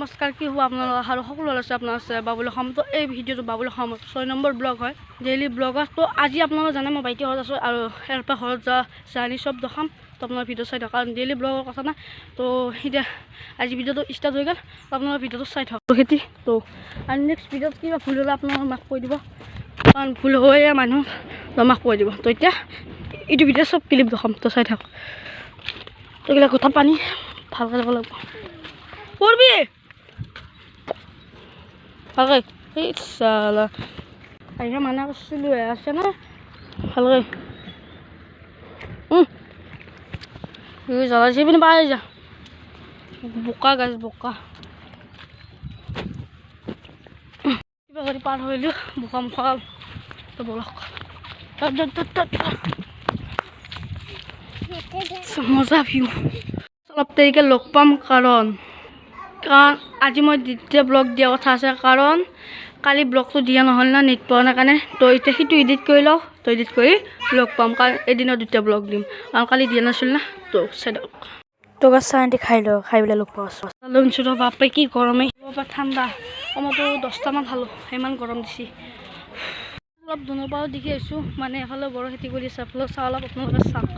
নমস্কাৰ কি হ'ব আপোনালোক আৰু সকলো আছে আপোনাৰ আছে বাবুল অসম তো এই ভিডিঅ'টো বাবুল অসম 6 নম্বৰ ব্লগ হয় ডেইলি ব্লগাৰ তো আজি আপোনালোকে জানে মই বাইটি ঘৰত আছোঁ আৰু ইয়াৰ পৰা ঘৰত জাৰ্নি চব দেখাম তো আপোনাৰ ভিডিঅ' চাই থাকক কাৰণ ডেইলি ব্লগৰ কথা না তো এতিয়া আজি ভিডিঅ'টো ষ্টাৰ্ট হৈ গ'ল তো আপোনালোকে ভিডিঅ'টো চাই থাকক তো খেতি তো আৰু নেক্সট ভিডিঅ'ত কিবা ভুল হ'লে আপোনালোকে মাক কৈ দিব কাৰণ ভুল হয়ে মানুহ তো মাক কৈ দিব তো এতিয়া এইটো ভিডিঅ' চব ক্লিপ দেখাম তো চাই থাকক তো এইবিলাক কথা পানী ভালকৈ যাব লাগিব পড়বি ভালকৈ এই চালা আহিলে মানা কৰিছিলোঁ আছে না ভালকৈ জ্বলাইছে পিনে পাই যা বোকা গাছ বোকা কিবা কৰি পাৰ হৈলোঁ বোকা মুখা তো বলক মজা ভিউ অলপ দেৰিকৈ লগ পাম কাৰণ আজি মই দ্বিতীয় ব্লগ দিয়া কথা আছে কাৰণ কালি ব্লগটো দিয়া নহ'ল না নেট পোৱা নাই কাৰণে তো এতিয়া সেইটো এডিট কৰি লওঁ তো এডিট কৰি লগ পাম কাৰণ এদিনৰ দুটা ব্লগ দিম কাৰণ কালি দিয়া নাছিল না তো চাই দিয়ক তো গাছ চাহ খাই লওঁ খাই পেলাই লগ পাওঁ লঞ্চৰ বাপৰে কি গৰমেই ঠাণ্ডা কমতো 10টামান খালোঁ ইমান গৰম দিছে অলপ দূৰৰ পৰাও দেখি আহিছোঁ মানে এফালে বৰ খেতি কৰি আছে এফালে চাহ অলপ আপোনালোকে চাওক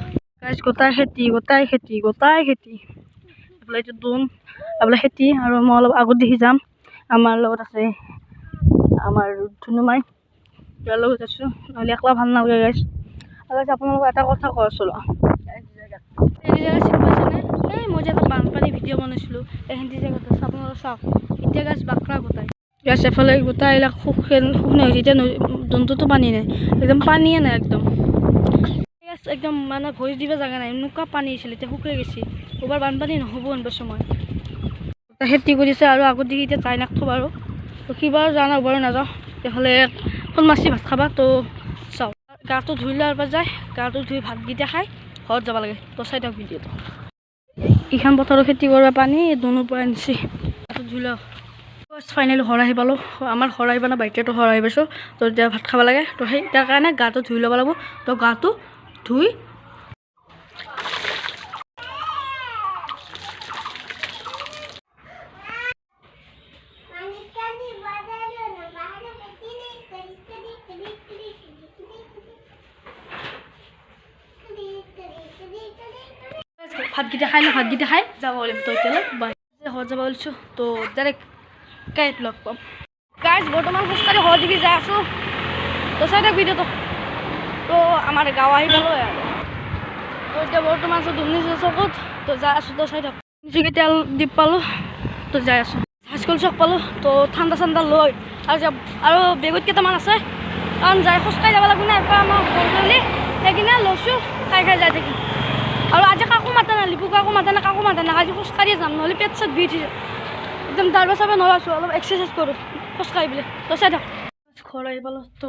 গাছ গোটাই খেতি এইফালে এইটো দোন এইফালে খেতি আৰু মই অলপ আগত দেখি যাম আমাৰ লগত আছে আমাৰ ধুনুমাই ইয়াৰ লগত আছোঁ নহ'লে একলা ভাল নালাগে গাইছ আৰু আপোনালোকক এটা কথা কৈ আছোঁ এই মই যে এটা বানপানী ভিডিঅ' বনাইছিলোঁ এইখিনি জেগাত আছে আপোনালোকে চাওক এতিয়া গাছ বাকৰা গোটাই গাছ এফালে গোটাই এইবিলাক শুকনে হৈছে এতিয়া দোনটোতো পানী নাই একদম পানীয়ে নাই একদম মানে ভৰি দিব জেগা নাই এনেকুৱা পানী হৈছিল এতিয়া শুকাই গৈছে এবাৰ বানপানী নহ'ব এনেকুৱা সময় খেতি কৰিছে আৰু আগত দেখি এতিয়া যাই নাথব আৰু তো কিবাৰ জানা বাৰু নাযাওঁ এইফালে ফোন মাছি ভাত খাবা তো চাওঁ গাটো ধুই লোৱাৰ পৰা যায় গাটো ধুই ভাতকেইটা খাই ঘৰত যাব লাগে তো চাই দিয়ক ভিডিঅ'টো এইখন পথাৰৰ খেতি কৰিব পানী দোনৰ পৰা আনিছে গাটো ধুই লওঁ ফাইনেলি ঘৰ আহি পালোঁ আমাৰ ঘৰ আহি পালে বাইকেটো ঘৰ আহি পাইছোঁ তো এতিয়া ভাত খাব লাগে তো সেই তাৰ কাৰণে গাটো ধুই ল'ব লাগিব তো গাটো ধুই ভাতকেইটা খাই যাব পাৰিম তো এতিয়ালৈ ঘৰত যাব ওলাইছোঁ তো ডাইৰেক্ট গাড়ীত লগ পাম গাড়ীত বৰ্তমান খোজকাঢ়ি ঘৰ দিবি যাই আছোঁ তো চাই থাক ভিডিঅ'টো তো আমাৰ গাঁও আহি পালোঁ আৰু তো এতিয়া বৰ্তমান আছোঁ দুমনিচৰ চকত তো যাই আছোঁ তো চাই থাক তেল দ্বীপ পালোঁ তো যাই আছোঁ হাইস্কুল চক পালোঁ তো ঠাণ্ডা লৈ আৰু বেগত কেইটামান আছে কাৰণ যাই খোজকাঢ়ি যাব লাগিব না এবাৰ আমাৰ গধূলি সেইকিনে লৈছোঁ খাই যাই থাকিম আৰু আজি কাকো মাতা নাই লিপু কাকো মাতা নাই আজি খোজকাঢ়িয়ে যাম নহ'লে পেট চেট বিষ উঠিছে একদম দাৰবা চাৰবা নলাইছোঁ অলপ এক্সাৰচাইজ কৰোঁ খোজকাঢ়ি পেলাই তো চাই থাক ঘৰ আহি পালোঁ তো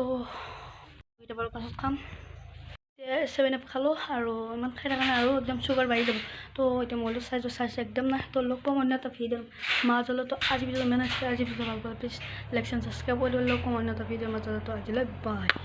কেতিয়াবা পাছত খাম 7 আপ খালোঁ আৰু ইমান খাই থকা নাই আৰু একদম চুগাৰ বাঢ়ি যাব তো এতিয়া মইতো চাইছোঁ একদম নাই তো লগ পাম অন্য এটা ভিডিঅ' মাজলৈ তো আজি ভিডিঅ' মেন আছে আজি ভিডিঅ' ভাল পালে প্লিজ লাইক এণ্ড ছাবস্ক্ৰাইব কৰি দিব লগ পাম অন্য এটা ভিডিঅ' মাজলৈ তো আজিলৈ বাই